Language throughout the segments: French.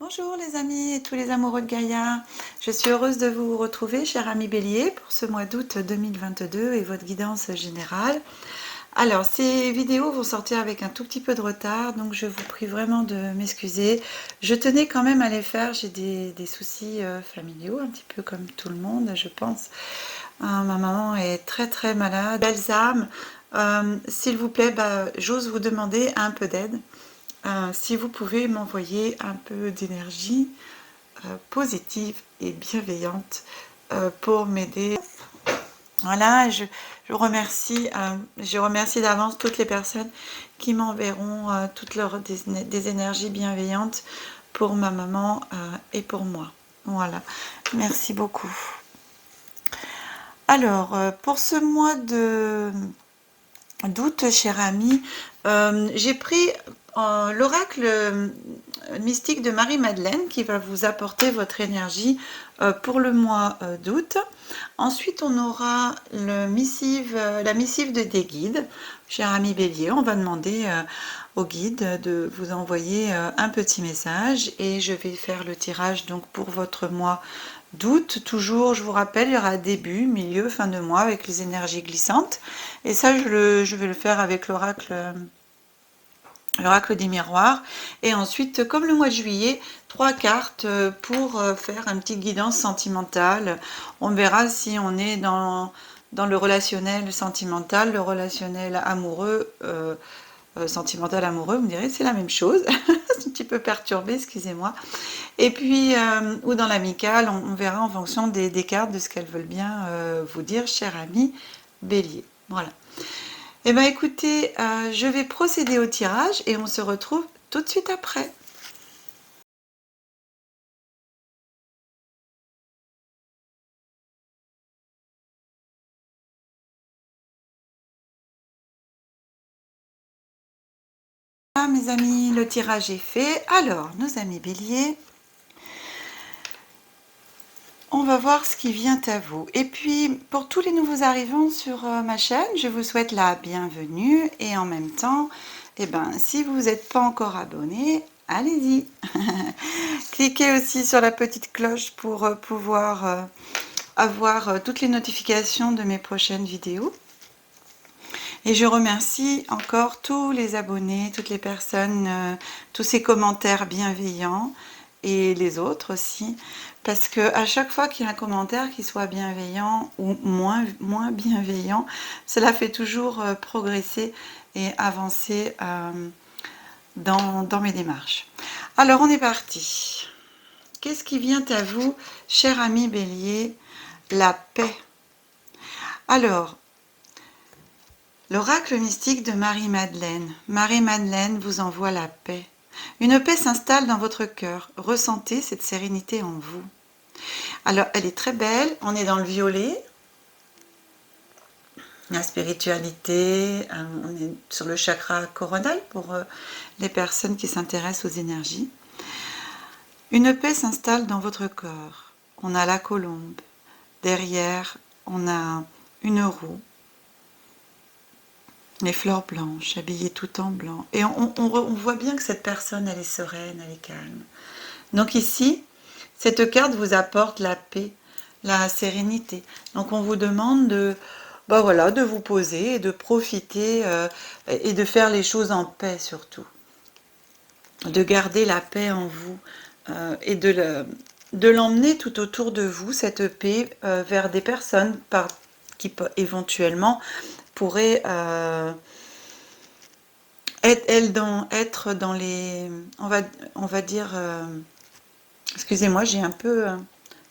Bonjour les amis et tous les amoureux de Gaïa, je suis heureuse de vous retrouver, cher ami Bélier, pour ce mois d'août 2022 et votre guidance générale. Alors, ces vidéos vont sortir avec un tout petit peu de retard, donc je vous prie vraiment de m'excuser. Je tenais quand même à les faire, j'ai des soucis familiaux, un petit peu comme tout le monde, je pense. Ma maman est très très malade. Belles âmes, s'il vous plaît, j'ose vous demander un peu d'aide. Si vous pouvez m'envoyer un peu d'énergie positive et bienveillante pour m'aider. Voilà, je remercie d'avance toutes les personnes qui m'enverront toutes leurs des énergies bienveillantes pour ma maman et pour moi. Voilà, merci beaucoup. Alors, pour ce mois d'août, cher ami, j'ai pris l'oracle mystique de Marie-Madeleine qui va vous apporter votre énergie pour le mois d'août. Ensuite, on aura la missive des guides. Cher ami Bélier, on va demander au guide de vous envoyer un petit message et je vais faire le tirage donc pour votre mois d'août. Toujours, je vous rappelle, il y aura début, milieu, fin de mois avec les énergies glissantes. Et ça, je vais le faire avec l'oracle des miroirs. Et ensuite, comme le mois de juillet, 3 cartes pour faire un petit guidance sentimentale. On verra si on est dans le relationnel sentimental, le relationnel amoureux, sentimental amoureux, vous me direz, c'est la même chose. C'est un petit peu perturbé, excusez-moi. Et puis, ou dans l'amical, on verra en fonction des cartes, de ce qu'elles veulent bien vous dire, cher ami Bélier. Voilà. Eh bien écoutez, je vais procéder au tirage et on se retrouve tout de suite après. Ah mes amis, le tirage est fait. Alors, nos amis Bélier, on va voir ce qui vient à vous. Et puis, pour tous les nouveaux arrivants sur ma chaîne, je vous souhaite la bienvenue. Et en même temps, eh ben, si vous n'êtes pas encore abonné, allez-y. Cliquez aussi sur la petite cloche pour pouvoir avoir toutes les notifications de mes prochaines vidéos. Et je remercie encore tous les abonnés, toutes les personnes, tous ces commentaires bienveillants et les autres aussi, parce que à chaque fois qu'il y a un commentaire qui soit bienveillant ou moins bienveillant, cela fait toujours progresser et avancer dans mes démarches. Alors on est parti. Qu'est-ce qui vient à vous, cher ami Bélier? La paix. Alors, l'oracle mystique de Marie-Madeleine. Marie-Madeleine vous envoie la paix. Une paix s'installe dans votre cœur. Ressentez cette sérénité en vous. Alors, elle est très belle. On est dans le violet. La spiritualité, on est sur le chakra coronal pour les personnes qui s'intéressent aux énergies. Une paix s'installe dans votre corps. On a la colombe. Derrière, on a une roue. Les fleurs blanches, habillées tout en blanc. Et on voit bien que cette personne, elle est sereine, elle est calme. Donc ici, cette carte vous apporte la paix, la sérénité. Donc on vous demande de, voilà, de vous poser et de profiter et de faire les choses en paix surtout. De garder la paix en vous et de l'emmener tout autour de vous, cette paix, vers des personnes qui éventuellement pourraient être dans les, on va dire, excusez-moi, j'ai un peu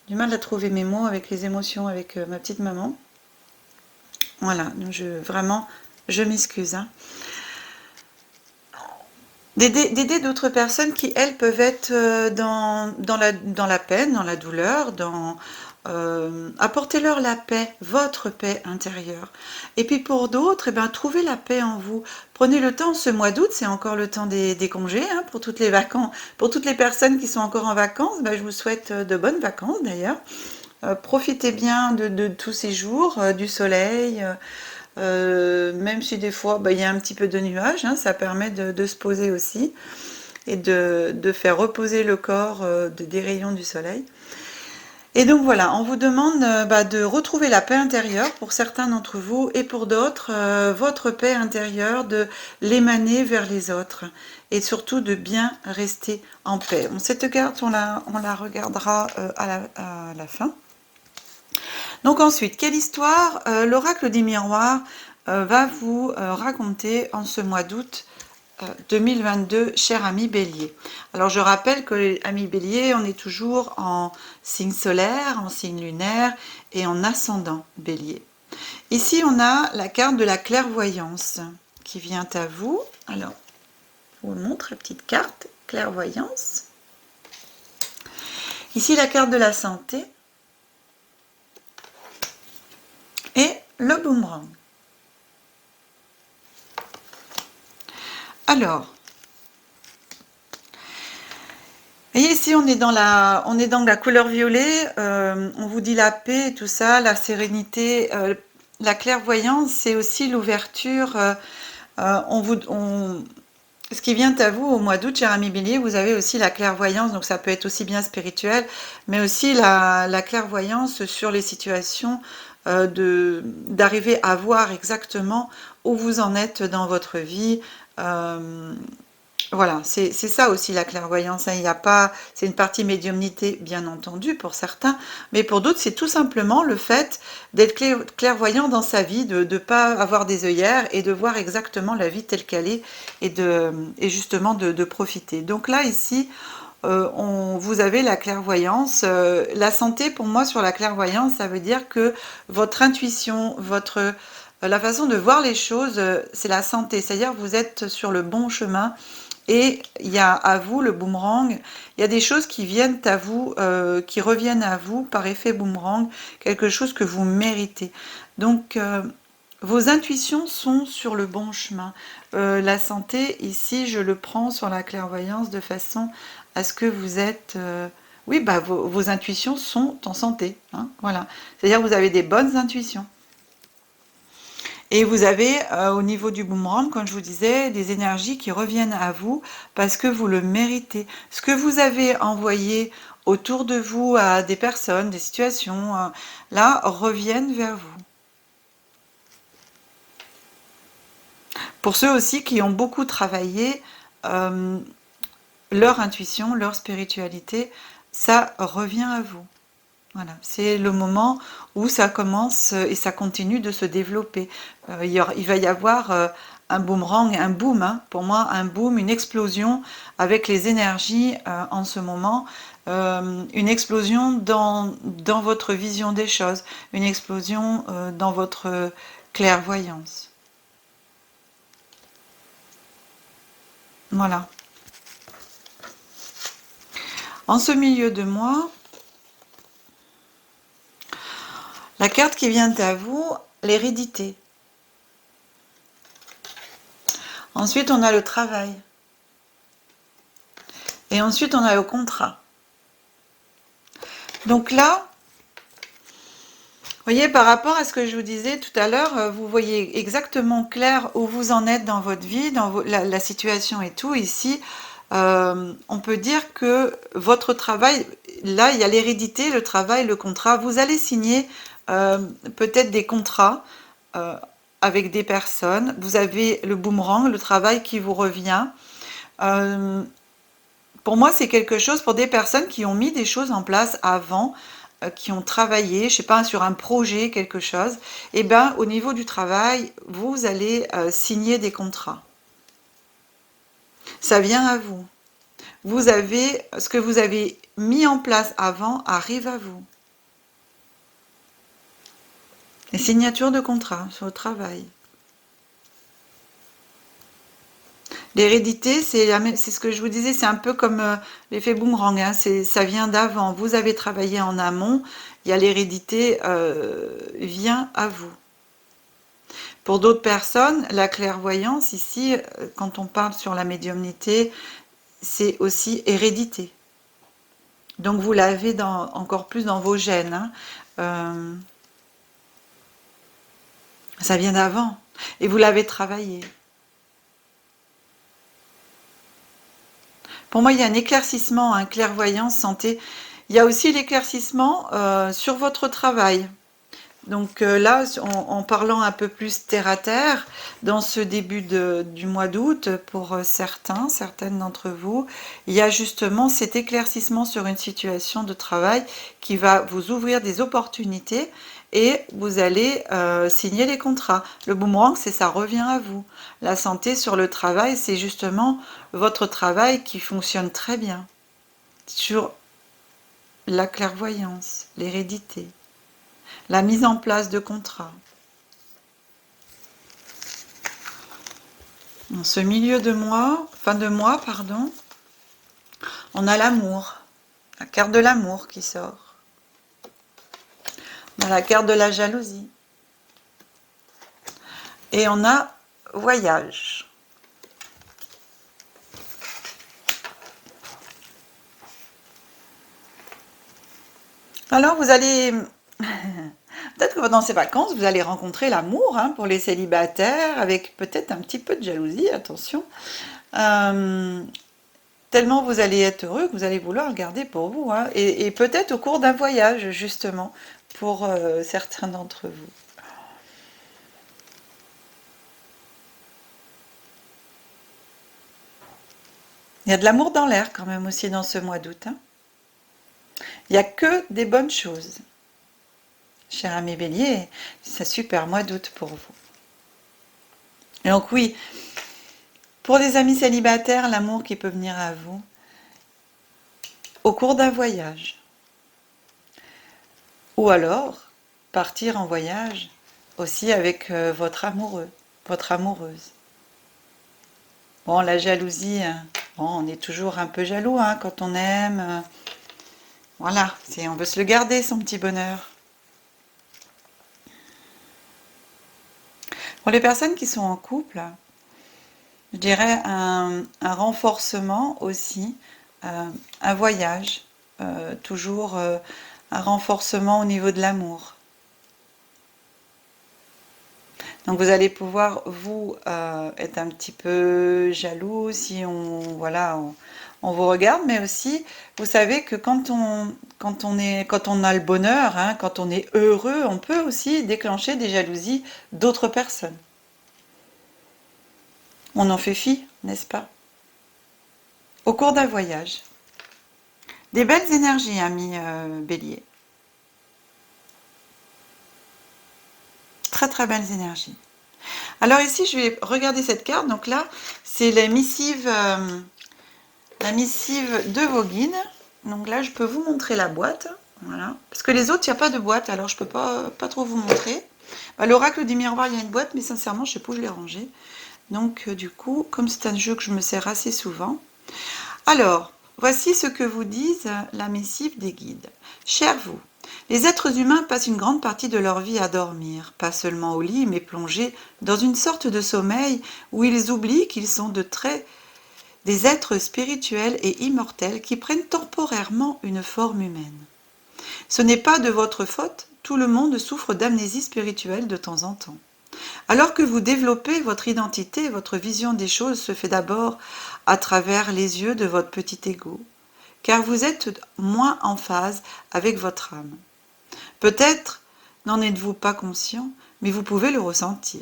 du mal à trouver mes mots avec les émotions avec ma petite maman. Voilà, donc vraiment, je m'excuse. Hein. D'aider d'autres personnes qui, elles, peuvent être dans la peine, dans la douleur, apportez-leur la paix, votre paix intérieure. Et puis pour d'autres, eh ben, trouvez la paix en vous. Prenez le temps, ce mois d'août, c'est encore le temps des congés, hein, pour toutes les vacances, pour toutes les personnes qui sont encore en vacances, ben, je vous souhaite de bonnes vacances d'ailleurs. Profitez bien de tous ces jours, du soleil, même si des fois il y a un petit peu de nuages, hein, ça permet de se poser aussi. et de faire reposer le corps des rayons du soleil. Et donc voilà, on vous demande de retrouver la paix intérieure pour certains d'entre vous et pour d'autres, votre paix intérieure, de l'émaner vers les autres et surtout de bien rester en paix. Cette carte, on la regardera à la fin. Donc ensuite, quelle histoire l'oracle des miroirs va vous raconter en ce mois d'août 2022, cher ami Bélier. Alors je rappelle que ami Bélier, on est toujours en signe solaire, en signe lunaire et en ascendant Bélier. Ici, on a la carte de la clairvoyance qui vient à vous. Alors, je vous montre la petite carte, clairvoyance. Ici, la carte de la santé et le boomerang. Alors, et ici, on est dans la couleur violet, on vous dit la paix, tout ça, la sérénité, la clairvoyance, c'est aussi l'ouverture. Ce qui vient à vous au mois d'août, cher ami Bélier, vous avez aussi la clairvoyance, donc ça peut être aussi bien spirituel, mais aussi la clairvoyance sur les situations, d'arriver à voir exactement où vous en êtes dans votre vie. Voilà, c'est ça aussi la clairvoyance, hein. Il y a pas, c'est une partie médiumnité, bien entendu, pour certains, mais pour d'autres, c'est tout simplement le fait d'être clairvoyant dans sa vie, de ne pas avoir des œillères et de voir exactement la vie telle qu'elle est et justement de profiter. Donc là, ici, vous avez la clairvoyance. La santé, pour moi, sur la clairvoyance, ça veut dire que votre intuition, la façon de voir les choses, c'est la santé. C'est-à-dire que vous êtes sur le bon chemin. Et il y a à vous le boomerang, il y a des choses qui viennent à vous, qui reviennent à vous par effet boomerang, quelque chose que vous méritez. Donc, vos intuitions sont sur le bon chemin. La santé, ici, je le prends sur la clairvoyance de façon à ce que vous êtes... oui, vos intuitions sont en santé. Hein, voilà. C'est-à-dire que vous avez des bonnes intuitions. Et vous avez, au niveau du boomerang, comme je vous disais, des énergies qui reviennent à vous parce que vous le méritez. Ce que vous avez envoyé autour de vous à des personnes, des situations, là, reviennent vers vous. Pour ceux aussi qui ont beaucoup travaillé leur intuition, leur spiritualité, ça revient à vous. Voilà, c'est le moment où ça commence et ça continue de se développer. Il va y avoir un boomerang, un boom, hein, pour moi un boom, une explosion avec les énergies en ce moment, une explosion dans votre vision des choses, une explosion dans votre clairvoyance. Voilà. En ce milieu de mois, la carte qui vient à vous, l'hérédité. Ensuite, on a le travail. Et ensuite, on a le contrat. Donc là, vous voyez, par rapport à ce que je vous disais tout à l'heure, vous voyez exactement clair où vous en êtes dans votre vie, dans la situation et tout. Ici, on peut dire que votre travail, là, il y a l'hérédité, le travail, le contrat. Vous allez signer peut-être des contrats avec des personnes. Vous avez le boomerang, le travail qui vous revient. Pour moi, c'est quelque chose pour des personnes qui ont mis des choses en place avant, qui ont travaillé, je sais pas, sur un projet, quelque chose. Et bien, au niveau du travail, vous allez signer des contrats. Ça vient à vous. Vous avez ce que vous avez mis en place avant arrive à vous. Les signatures de contrats sur le travail. L'hérédité, c'est ce que je vous disais, c'est un peu comme l'effet boomerang, hein, ça vient d'avant. Vous avez travaillé en amont, il y a l'hérédité vient à vous. Pour d'autres personnes, la clairvoyance, ici, quand on parle sur la médiumnité, c'est aussi hérédité. Donc vous l'avez encore plus dans vos gènes. Hein. Ça vient d'avant. Et vous l'avez travaillé. Pour moi, il y a un éclaircissement, un clairvoyance, santé. Il y a aussi l'éclaircissement sur votre travail. Donc là, en parlant un peu plus terre à terre, dans ce début du mois d'août, pour certaines d'entre vous, il y a justement cet éclaircissement sur une situation de travail qui va vous ouvrir des opportunités et vous allez signer les contrats. Le boomerang, c'est ça revient à vous. La santé sur le travail, c'est justement votre travail qui fonctionne très bien sur la clairvoyance, l'hérédité, la mise en place de contrats. En ce milieu de mois, fin de mois, pardon, on a l'amour, la carte de l'amour qui sort. On a la carte de la jalousie. Et on a voyage. Alors vous allez... Peut-être que pendant ces vacances, vous allez rencontrer l'amour pour les célibataires, avec peut-être un petit peu de jalousie, attention. Tellement vous allez être heureux que vous allez vouloir le garder pour vous. Et peut-être au cours d'un voyage, justement, pour certains d'entre vous. Il y a de l'amour dans l'air quand même aussi dans ce mois d'août. Il n'y a que des bonnes choses. Cher ami Bélier, c'est un super mois d'août pour vous. Et donc oui, pour les amis célibataires, l'amour qui peut venir à vous au cours d'un voyage. Ou alors, partir en voyage aussi avec votre amoureux, votre amoureuse. Bon, la jalousie, bon, on est toujours un peu jaloux quand on aime. Voilà, on veut se le garder, son petit bonheur. Pour les personnes qui sont en couple, je dirais un renforcement aussi, un voyage, toujours un renforcement au niveau de l'amour. Donc vous allez pouvoir, vous, être un petit peu jaloux si on vous regarde, mais aussi, vous savez que quand on a le bonheur, quand on est heureux, on peut aussi déclencher des jalousies d'autres personnes. On en fait fi, n'est-ce pas? Au cours d'un voyage. Des belles énergies, ami Bélier. Très très belles énergies. Alors ici, je vais regarder cette carte. Donc là, c'est la missive de vos guides. Donc là, je peux vous montrer la boîte. Voilà. Parce que les autres, il n'y a pas de boîte, alors je ne peux pas trop vous montrer. L'oracle du miroir, il y a une boîte, mais sincèrement, je ne sais pas où je l'ai rangée. Donc du coup, comme c'est un jeu que je me sers assez souvent. Alors, voici ce que vous disent la missive des guides. Chers vous, les êtres humains passent une grande partie de leur vie à dormir, pas seulement au lit, mais plongés dans une sorte de sommeil où ils oublient qu'ils sont des êtres spirituels et immortels qui prennent temporairement une forme humaine. Ce n'est pas de votre faute, tout le monde souffre d'amnésie spirituelle de temps en temps. Alors que vous développez votre identité, votre vision des choses se fait d'abord à travers les yeux de votre petit ego, car vous êtes moins en phase avec votre âme. Peut-être n'en êtes-vous pas conscient, mais vous pouvez le ressentir.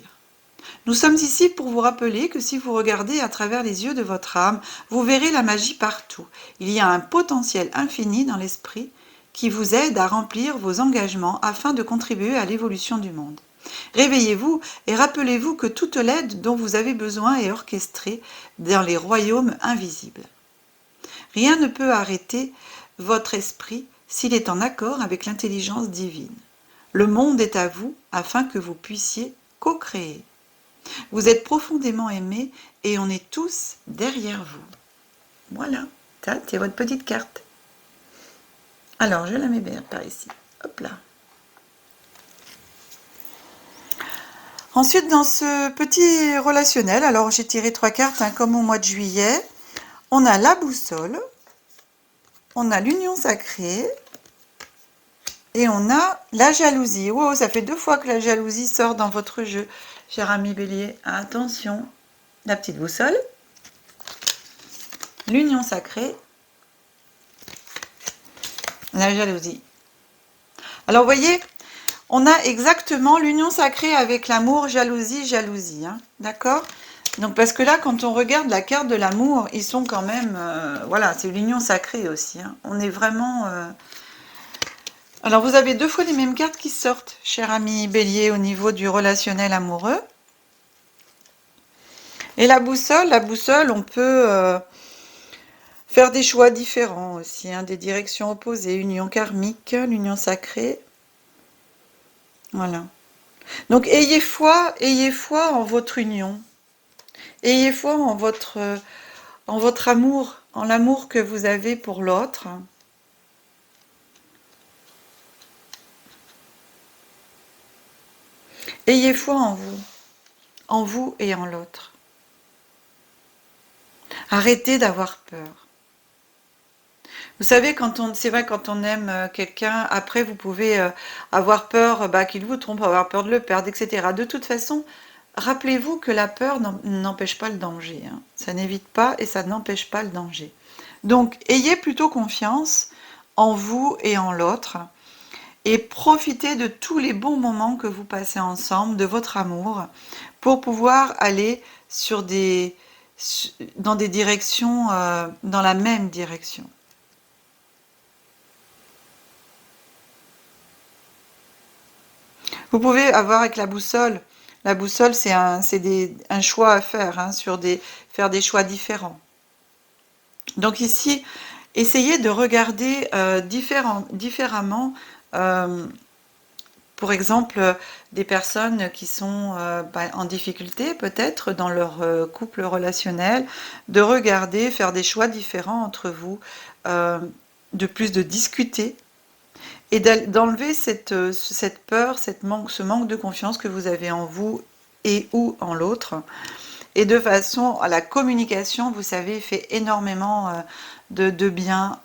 Nous sommes ici pour vous rappeler que si vous regardez à travers les yeux de votre âme, vous verrez la magie partout. Il y a un potentiel infini dans l'esprit qui vous aide à remplir vos engagements afin de contribuer à l'évolution du monde. Réveillez-vous et rappelez-vous que toute l'aide dont vous avez besoin est orchestrée dans les royaumes invisibles. Rien ne peut arrêter votre esprit s'il est en accord avec l'intelligence divine. Le monde est à vous afin que vous puissiez co-créer. Vous êtes profondément aimés et on est tous derrière vous. Voilà, ça c'est votre petite carte. Alors, je la mets bien par ici. Hop là. Ensuite, dans ce petit relationnel, alors j'ai tiré 3 cartes comme au mois de juillet. On a la boussole, on a l'union sacrée et on a la jalousie. Wow, ça fait 2 fois que la jalousie sort dans votre jeu, cher ami Bélier. Attention, la petite boussole, l'union sacrée, la jalousie. Alors, vous voyez, on a exactement l'union sacrée avec l'amour, jalousie, jalousie. Hein, d'accord? Donc, parce que là, quand on regarde la carte de l'amour, ils sont quand même... voilà, c'est l'union sacrée aussi. Hein. On est vraiment... Alors, vous avez 2 fois les mêmes cartes qui sortent, cher ami Bélier, au niveau du relationnel amoureux. Et la boussole, on peut faire des choix différents aussi, hein, des directions opposées, union karmique, l'union sacrée. Voilà. Donc, ayez foi en votre union. Ayez foi en votre amour, en l'amour que vous avez pour l'autre. Ayez foi en vous et en l'autre. Arrêtez d'avoir peur. Vous savez, c'est vrai, quand on aime quelqu'un, après vous pouvez avoir peur qu'il vous trompe, avoir peur de le perdre, etc. De toute façon, rappelez-vous que la peur n'empêche pas le danger. Hein. Ça n'évite pas et ça n'empêche pas le danger. Donc, ayez plutôt confiance en vous et en l'autre et profitez de tous les bons moments que vous passez ensemble, de votre amour, pour pouvoir aller dans des directions, dans la même direction. Vous pouvez avoir avec la boussole. La boussole, c'est un choix à faire, hein, faire des choix différents. Donc ici, essayez de regarder différemment, pour exemple, des personnes qui sont en difficulté peut-être dans leur couple relationnel, de regarder, faire des choix différents entre vous, de plus de discuter, et d'enlever cette peur, ce manque de confiance que vous avez en vous et ou en l'autre. Et de façon à la communication, vous savez, fait énormément de bien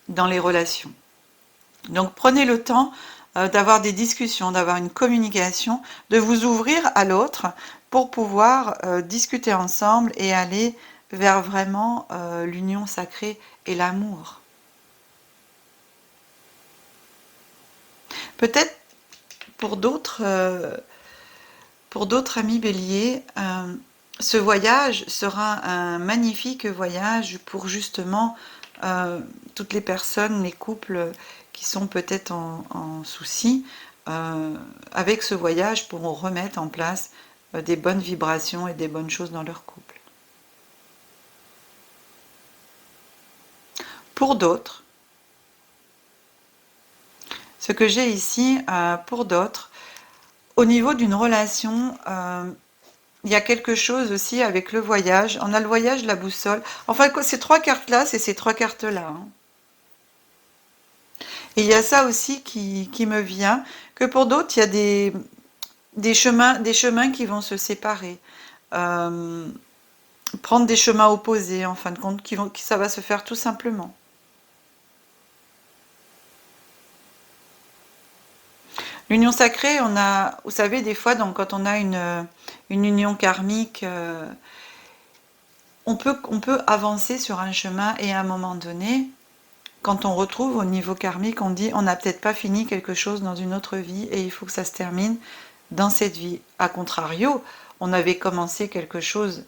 dans les relations. Donc prenez le temps d'avoir des discussions, d'avoir une communication, de vous ouvrir à l'autre pour pouvoir discuter ensemble et aller vers vraiment l'union sacrée et l'amour. Peut-être pour d'autres amis béliers, ce voyage sera un magnifique voyage pour justement toutes les personnes, les couples qui sont peut-être en souci. Avec ce voyage, pourront remettre en place des bonnes vibrations et des bonnes choses dans leur couple. Pour d'autres, ce que j'ai ici, pour d'autres, au niveau d'une relation, il y a quelque chose aussi avec le voyage. On a le voyage, la boussole. Enfin, ces 3 cartes-là, c'est ces 3 cartes-là. Hein. Et il y a ça aussi qui me vient, que pour d'autres, il y a des chemins qui vont se séparer. Prendre des chemins opposés, en fin de compte, ça va se faire tout simplement. L'union sacrée, vous savez, des fois, donc, quand on a une union karmique, on peut avancer sur un chemin et à un moment donné, quand on retrouve au niveau karmique, on dit on n'a peut-être pas fini quelque chose dans une autre vie et il faut que ça se termine dans cette vie. A contrario, on avait commencé quelque chose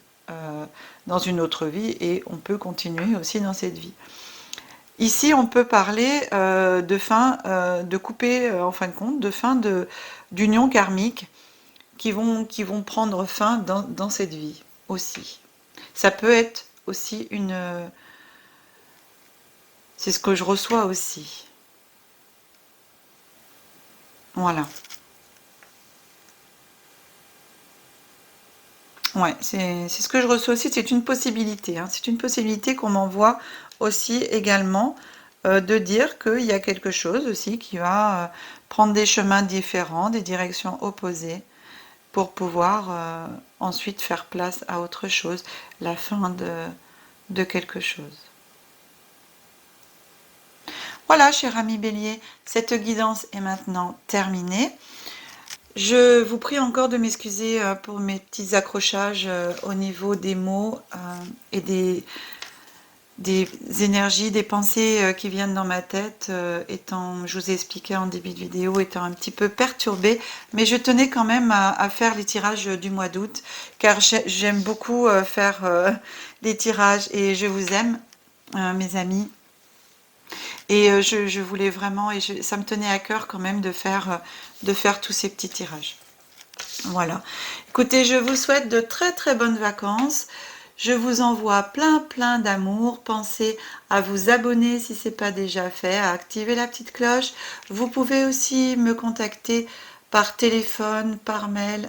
dans une autre vie et on peut continuer aussi dans cette vie. Ici, on peut parler de fin, de couper, en fin de compte, de fin d'union karmique qui vont prendre fin dans cette vie aussi. Ça peut être aussi c'est ce que je reçois aussi. Voilà. Ouais, c'est ce que je reçois aussi. C'est une possibilité. Hein. C'est une possibilité qu'on m'envoie aussi également de dire qu'il y a quelque chose aussi qui va prendre des chemins différents, des directions opposées pour pouvoir ensuite faire place à autre chose, la fin de quelque chose. Voilà, cher ami Bélier, cette guidance est maintenant terminée. Je vous prie encore de m'excuser pour mes petits accrochages au niveau des mots et des énergies, des pensées qui viennent dans ma tête, étant, je vous ai expliqué en début de vidéo, étant un petit peu perturbée, mais je tenais quand même à faire les tirages du mois d'août, car j'aime beaucoup faire les tirages, et je vous aime, mes amis, et je voulais vraiment, et ça me tenait à cœur quand même de faire tous ces petits tirages. Voilà. Écoutez, je vous souhaite de très très bonnes vacances. Je vous envoie plein d'amour. Pensez à vous abonner si ce n'est pas déjà fait, à activer la petite cloche. Vous pouvez aussi me contacter par téléphone, par mail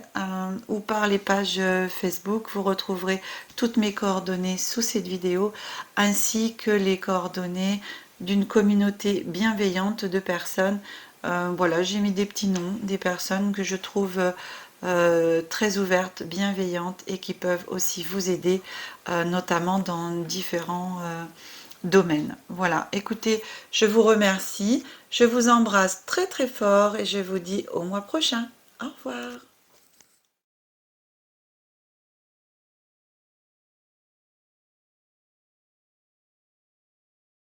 ou par les pages Facebook. Vous retrouverez toutes mes coordonnées sous cette vidéo, ainsi que les coordonnées d'une communauté bienveillante de personnes. Voilà, j'ai mis des petits noms, des personnes que je trouve très ouvertes, bienveillantes et qui peuvent aussi vous aider, notamment dans différents domaines. Voilà, écoutez, je vous remercie, je vous embrasse très très fort et je vous dis au mois prochain. Au revoir.